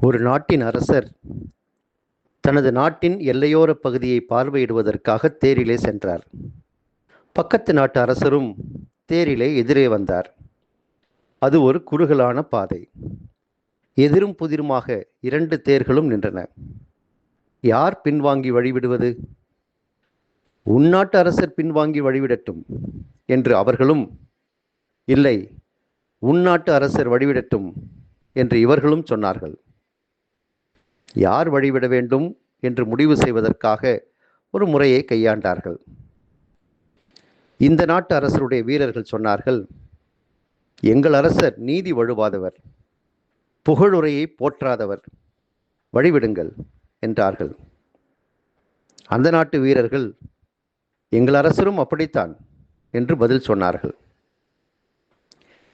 ஒரு நாட்டின் அரசர் தனது நாட்டின் எல்லையோர பகுதியை பார்வையிடுவதற்காக தேரிலே சென்றார். பக்கத்து நாட்டு அரசரும் தேரிலே எதிரே வந்தார். அது ஒரு குறுகலான பாதை. எதிரும் புதிருமாக 2 தேர்களும் நின்றன. யார் பின்வாங்கி வழிவிடுவது? உன்னாட்டு அரசர் பின்வாங்கி வழிவிடட்டும் என்று அவர்களும், இல்லை, உன்னாட்டு அரசர் வழிவிடட்டும் என்று இவர்களும் சொன்னார்கள். யார் வழிவிட வேண்டும் என்று முடிவு செய்வதற்காக ஒரு முறையை கையாண்டார்கள். இந்த நாட்டு அரசருடைய வீரர்கள் சொன்னார்கள், எங்கள் அரசர் நீதி வழுவாதவர், புகழுரையை போற்றாதவர், வழிவிடுங்கள் என்றார்கள். அந்த நாட்டு வீரர்கள், எங்கள் அரசரும் அப்படித்தான் என்று பதில் சொன்னார்கள்.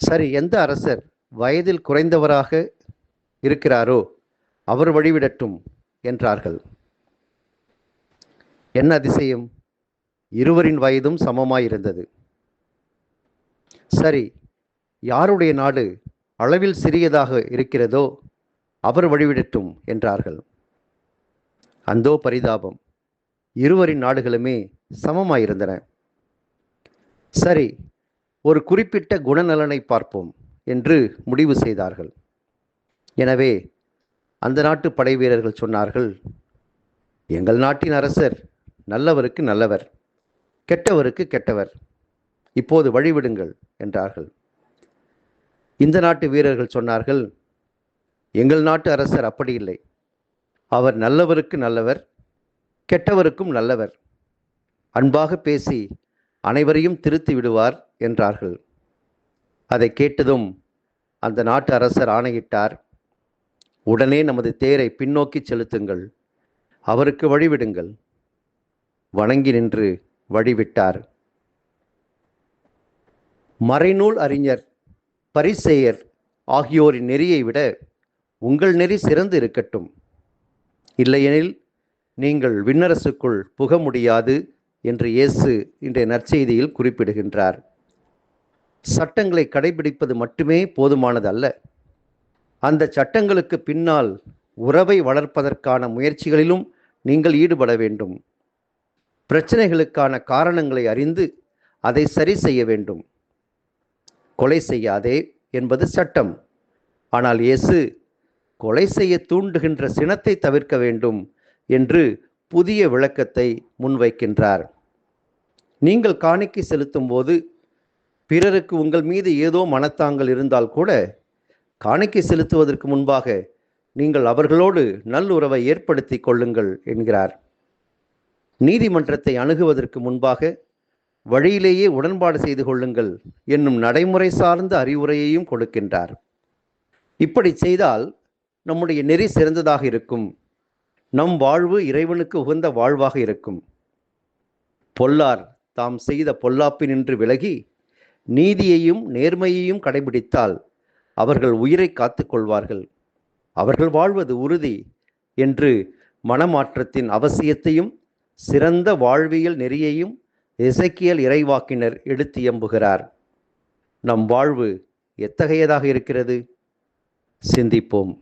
சரி, எந்த அரசர் வயதில் குறைந்தவராக இருக்கிறாரோ அவர் வழிவிடட்டும் என்றார்கள். என்ன அதிசயம்! இருவரின் வயதும் சமமாயிருந்தது. சரி, யாருடைய நாடு அளவில் சிறியதாக இருக்கிறதோ அவர் வழிவிடட்டும் என்றார்கள். அந்தோ பரிதாபம்! இருவரின் நாடுகளுமே சமமாயிருந்தன. சரி, ஒரு குறிப்பிட்ட குணநலனை பார்ப்போம் என்று முடிவு செய்தார்கள். எனவே அந்த நாட்டு படை வீரர்கள் சொன்னார்கள், எங்கள் நாட்டின் அரசர் நல்லவருக்கு நல்லவர், கெட்டவருக்கு கெட்டவர், இப்போது வழிவிடுங்கள் என்றார்கள். இந்த நாட்டு வீரர்கள் சொன்னார்கள், எங்கள் நாட்டு அரசர் அப்படி இல்லை, அவர் நல்லவருக்கு நல்லவர், கெட்டவருக்கும் நல்லவர், அன்பாக பேசி அனைவரையும் திருத்தி விடுவார் என்றார்கள். அதை கேட்டதும் அந்த நாட்டு அரசர் ஆணையிட்டார், உடனே நமது தேரை பின்னோக்கி செலுத்துங்கள், அவருக்கு வழிவிடுங்கள். வணங்கி நின்று வழிவிட்டார். மறைநூல் அறிஞர், பரிசேயர் ஆகியோரின் நெறியை விட உங்கள் நெறி சிறந்து இருக்கட்டும், இல்லையெனில் நீங்கள் விண்ணரசுக்குள் புக முடியாது என்று இயேசு இன்றைய நற்செய்தியில் குறிப்பிடுகின்றார். சட்டங்களை கடைபிடிப்பது மட்டுமே போதுமானது அல்ல. அந்த சட்டங்களுக்கு பின்னால் உறவை வளர்ப்பதற்கான முயற்சிகளிலும் நீங்கள் ஈடுபட வேண்டும். பிரச்சனைகளுக்கான காரணங்களை அறிந்து அதை சரி செய்ய வேண்டும். கொலை செய்யாதே என்பது சட்டம். ஆனால் இயேசு கொலை செய்ய தூண்டுகின்ற சினத்தை தவிர்க்க வேண்டும் என்று புதிய விளக்கத்தை முன்வைக்கின்றார். நீங்கள் காணிக்கை செலுத்தும் போது பிறருக்கு உங்கள் மீது ஏதோ மனத்தாங்கல் இருந்தால் கூட காணிக்கை செலுத்துவதற்கு முன்பாக நீங்கள் அவர்களோடு நல்லுறவை ஏற்படுத்தி கொள்ளுங்கள் என்கிறார். நீதிமன்றத்தை அணுகுவதற்கு முன்பாக வழியிலேயே உடன்பாடு செய்து கொள்ளுங்கள் என்னும் நடைமுறை சார்ந்த அறிவுரையையும் கொடுக்கின்றார். இப்படி செய்தால் நம்முடைய நெறி சிறந்ததாக இருக்கும். நம் வாழ்வு இறைவனுக்கு உகந்த வாழ்வாக இருக்கும். பொல்லார் தாம் செய்த பொல்லாப்பினின்று விலகி நீதியையும் நேர்மையையும் கடைபிடித்தால் அவர்கள் உயிரை காத்து கொள்வார்கள், அவர்கள் வாழ்வது உறுதி என்று மனமாற்றத்தின் அவசியத்தையும் சிறந்த வாழ்வியல் நெறியையும் எசேக்கியேல் இறைவாக்கினர் எடுத்து எம்புகிறார். நம் வாழ்வு எத்தகையதாக இருக்கிறது? சிந்திப்போம்.